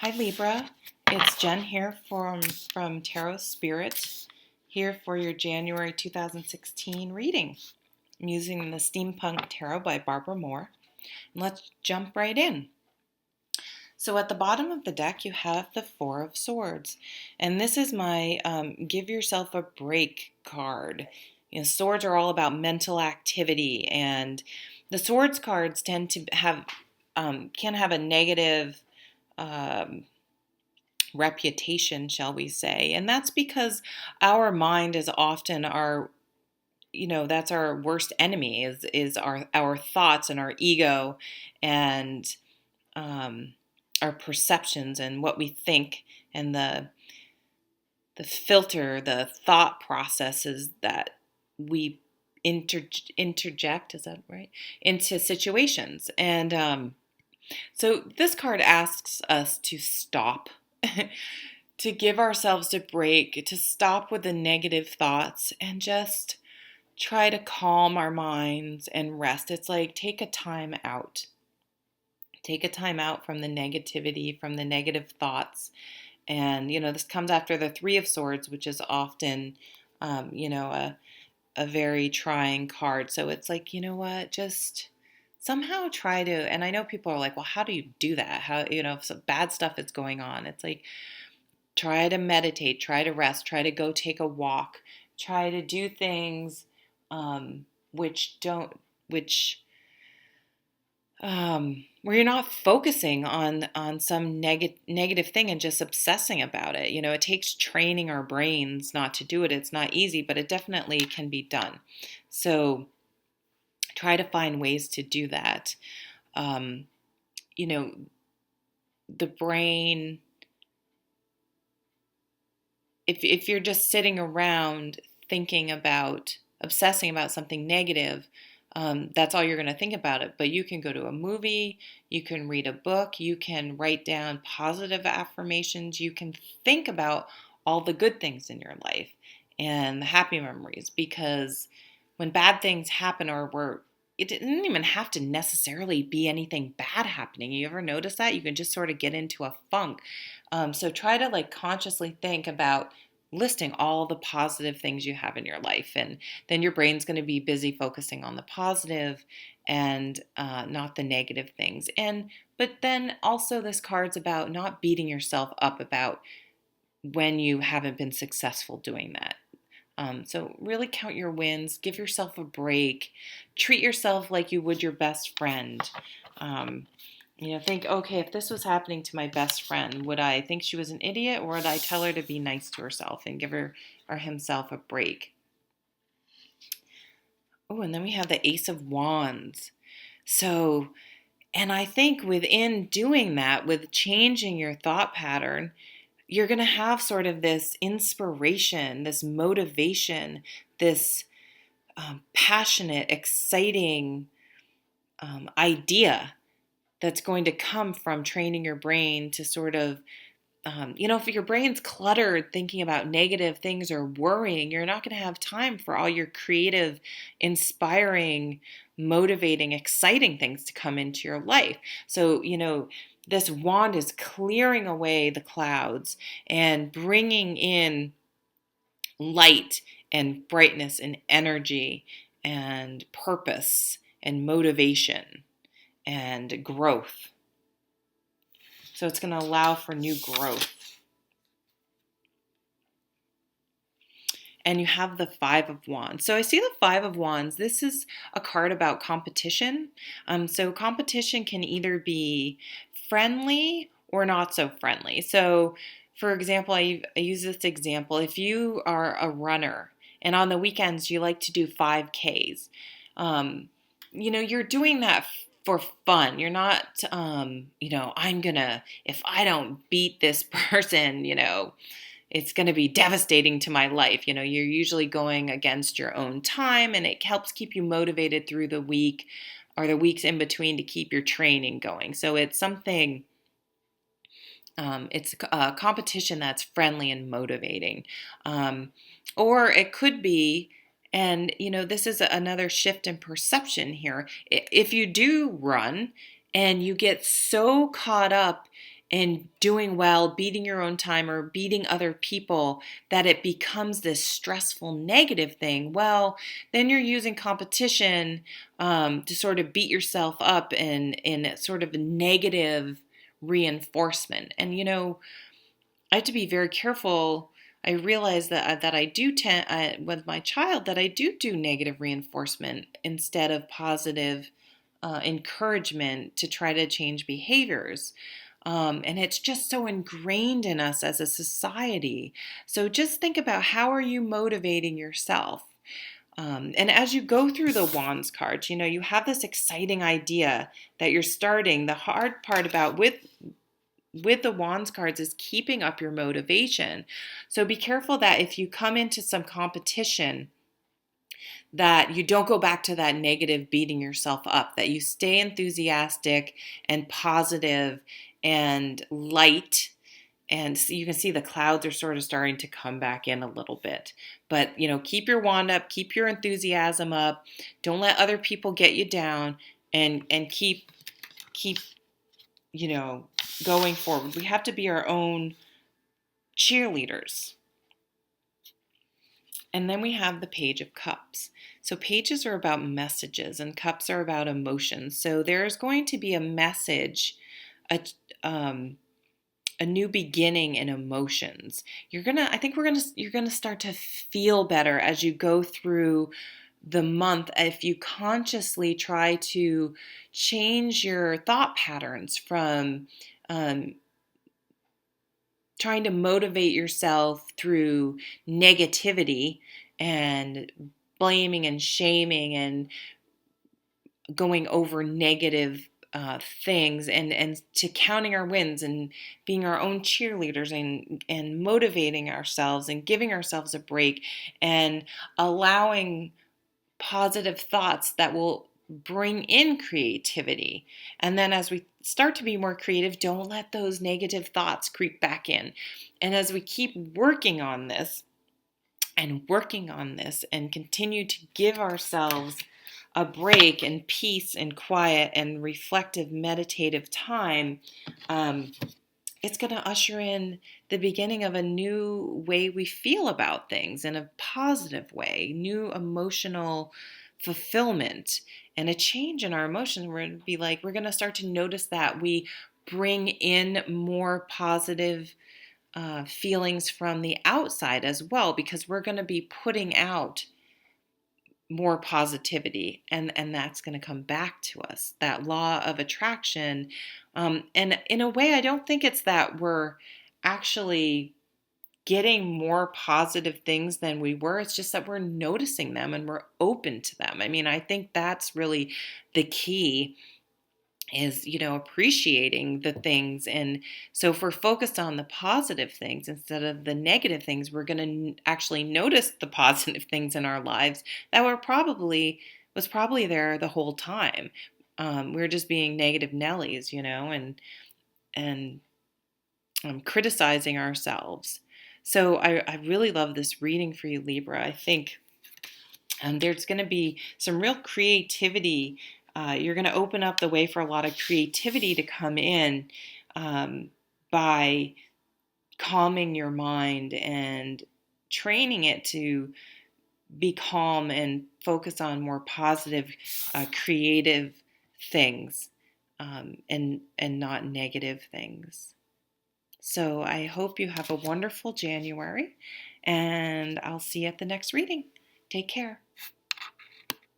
Hi Libra, it's Jen here from Tarot Spirit, here for your January 2016 reading. I'm using the Steampunk Tarot by Barbara Moore. And let's jump right in. So at the bottom of the deck you have the Four of Swords, and this is my Give Yourself a Break card. Swords are all about mental activity, and the Swords cards tend to have can have a negative um, reputation, shall we say. And that's because our mind is often that's our worst enemy is our thoughts and our ego and um, our perceptions and what we think and the filter, the thought processes that we interject, is that right, into situations. And so this card asks us to stop, to give ourselves a break, to stop with the negative thoughts and just try to calm our minds and rest. It's like take a time out. Take a time out from the negativity, from the negative thoughts. And, this comes after the Three of Swords, which is often, a very trying card. So it's like, you know what, just somehow try to, and I know people are like, well, how do you do that? How, if some bad stuff is going on, it's like, try to meditate, try to rest, try to go take a walk, try to do things which don't, which where you're not focusing on some negative thing and just obsessing about it. It takes training our brains not to do it. It's not easy, but it definitely can be done. So try to find ways to do that. Um, the brain, if you're just sitting around thinking about, obsessing about something negative, that's all you're going to think about it. But you can go to a movie, you can read a book, you can write down positive affirmations, you can think about all the good things in your life and the happy memories. Because when bad things happen, it didn't even have to necessarily be anything bad happening. You ever notice that? You can just sort of get into a funk. So try to consciously think about listing all the positive things you have in your life, and then your brain's going to be busy focusing on the positive and not the negative things. But then also this card's about not beating yourself up about when you haven't been successful doing that. So really count your wins, give yourself a break, treat yourself like you would your best friend. Think, okay, if this was happening to my best friend, would I think she was an idiot, or would I tell her to be nice to herself and give her or himself a break? Oh, and then we have the Ace of Wands. So, and I think within doing that, with changing your thought pattern, you're going to have sort of this inspiration, this motivation, this passionate, exciting idea that's going to come from training your brain to sort of, if your brain's cluttered thinking about negative things or worrying, you're not going to have time for all your creative, inspiring, motivating, exciting things to come into your life. So, this wand is clearing away the clouds and bringing in light and brightness and energy and purpose and motivation and growth. So it's going to allow for new growth. And you have the Five of Wands. So I see the Five of Wands. This is a card about competition. So competition can either be friendly or not so friendly. So, for example, I use this example. If you are a runner and on the weekends you like to do 5Ks, you're doing that for fun. You're not, if I don't beat this person, it's going to be devastating to my life. You're usually going against your own time, and it helps keep you motivated through the week or the weeks in between to keep your training going. So it's something, it's a competition that's friendly and motivating. Or it could be, and this is another shift in perception here. If you do run and you get so caught up in doing well, beating your own time or beating other people, that it becomes this stressful negative thing, well, then you're using competition to sort of beat yourself up in sort of a negative reinforcement. And I have to be very careful. I realize that I do tend with my child that I do negative reinforcement instead of positive encouragement to try to change behaviors. And it's just so ingrained in us as a society. So just think about, how are you motivating yourself? And as you go through the wands cards, you have this exciting idea that you're starting. The hard part about with the wands cards is keeping up your motivation. So be careful that if you come into some competition, that you don't go back to that negative beating yourself up, that you stay enthusiastic and positive and light. And so you can see the clouds are sort of starting to come back in a little bit. But, keep your wand up, keep your enthusiasm up. Don't let other people get you down, and keep going forward. We have to be our own cheerleaders. And then we have the Page of Cups. So pages are about messages and cups are about emotions. So there's going to be a message, a, a new beginning in emotions. You're gonna start to feel better as you go through the month if you consciously try to change your thought patterns from trying to motivate yourself through negativity and blaming and shaming and going over negative things, and to counting our wins and being our own cheerleaders, and motivating ourselves and giving ourselves a break and allowing positive thoughts that will bring in creativity. And then as we start to be more creative, don't let those negative thoughts creep back in. And as we keep working on this and continue to give ourselves a break and peace and quiet and reflective meditative time, it's going to usher in the beginning of a new way we feel about things, in a positive way, new emotional fulfillment, and a change in our emotions. We're going to start to notice that we bring in more positive feelings from the outside as well, because we're going to be putting out more positivity, and that's going to come back to us, that law of attraction. And in a way, I don't think it's that we're actually getting more positive things than we were. It's just that we're noticing them and we're open to them. I mean, I think that's really the key, is appreciating the things. And so if we're focused on the positive things instead of the negative things, we're going to actually notice the positive things in our lives that was probably there the whole time. We're just being negative Nellies, and criticizing ourselves. So I really love this reading for you, Libra. I think there's going to be some real creativity. You're going to open up the way for a lot of creativity to come in, by calming your mind and training it to be calm and focus on more positive, creative things, and not negative things. So I hope you have a wonderful January, and I'll see you at the next reading. Take care.